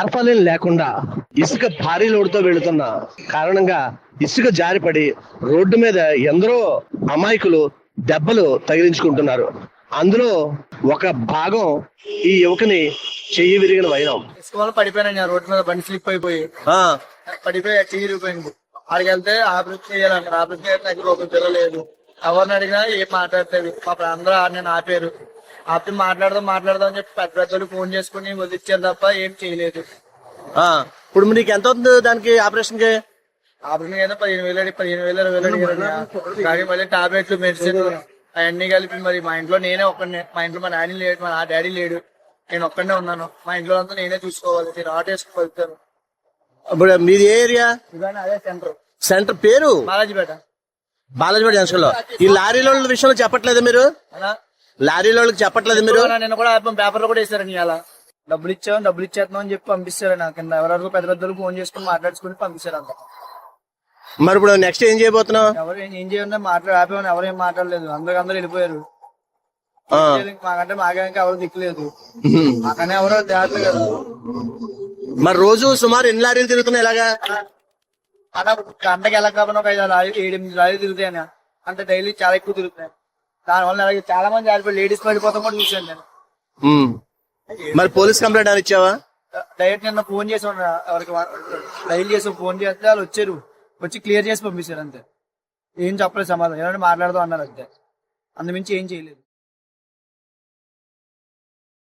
తార్పాలిన్ లేకుండా ఇసుక భారీ లోడుతో వెళుతున్న కారణంగా ఇసుక జారిపడి రోడ్డు మీద ఎందరో అమాయకులు దెబ్బలు తగిలించుకుంటున్నారు. అందులో ఒక భాగం ఈ యువకుని చెయ్యి విరిగిన వైరం. ఇసుక పడిపోయినా రోడ్డు మీద బండి స్లిప్ అయిపోయి పడిపోయి చెయ్యి విరిగిపోయింది. ఆడికి వెళ్తే ఆపరేషన్ చేయాలంటారు. ఆపరేషన్ చేస్తే ఒక తిరగలేదు. ఎవరిని అడిగినా ఏం మాట్లాడలేదు. మా అందరూ నేను ఆపారు. ఆపి మాట్లాడదాం అని చెప్పి పెద్ద పెద్దలు ఫోన్ చేసుకుని వదిలిచ్చారు తప్ప ఏం చేయలేదు. ఇప్పుడు నీకు ఎంత అవుతుంది దానికి ఆపరేషన్ కి? ఆపరేషన్ అయితే 15,000 కానీ మళ్ళీ టాబ్లెట్లు మెడిసిన్ అవన్నీ కలిపి మరి మా ఇంట్లో నేనే ఒక్కనే. మా ఇంట్లో మా నాని లేడు, మా డాడీ లేడు, నేను ఒక్కనే ఉన్నాను. మా ఇంట్లో అంతా నేనే చూసుకోవాలి. నేను ఆటో వేసుకుని వెళ్తాను. ఇప్పుడు మీది ఏ ఏరియా? అదే సెంటర్ పేరు బాలాజీపేట జంక్షన్ లో. ఈ లారీల విషయంలో చెప్పట్లేదు మీరు? లారీల చెప్పట్లేదు మీరు? నేను కూడా పేపర్ లో కూడా వేసారని ఇలా డబ్బులు ఇచ్చేస్తున్నాం అని చెప్పి పంపిస్తారు. నాకు కింద ఎవరెవరికి పెద్ద పెద్దలు ఫోన్ చేసుకుని మాట్లాడుకుని పంపిస్తారు అంత. మరి ఇప్పుడు నెక్స్ట్ ఏం చేయబోతున్నావు? ఎవరు ఏం చేయకుండా ఆపేమని ఎవరేం మాట్లాడలేదు. అందరూ వెళ్ళిపోయారు. మాకంటే మాకే ఎవరు దిక్కులేదు. మాకనే ఎవరో తేటలు కదా. మరి రోజు సుమారు ఎన్ని లారీలు తిరుగుతున్నాయి ఇలాగా? గంటకి ఎలా కాకుండా ఒక 5 లారీలు 7-8 లారీలు తిరుగుతాయని. అంటే డైలీ చాలా ఎక్కువ తిరుగుతున్నాయి. దానివల్ల చాలా మంది ఆడిపోయి లేడీస్ పడిపోతాం కూడా చూసాను నేను. మరి పోలీస్ కంప్లైంట్ అని ఇచ్చావా? డైరెక్ట్ నిన్న ఫోన్ చేసి ఎవరికి డైల్ చేసి ఫోన్ చేస్తే వాళ్ళు వచ్చారు. వచ్చి క్లియర్ చేసి పంపించారు అంతే. ఏం చెప్పలేదు సమాధానం. ఏమంటే మాట్లాడదాం అన్నారు అంతే. అంతమించి ఏం చేయలేదు.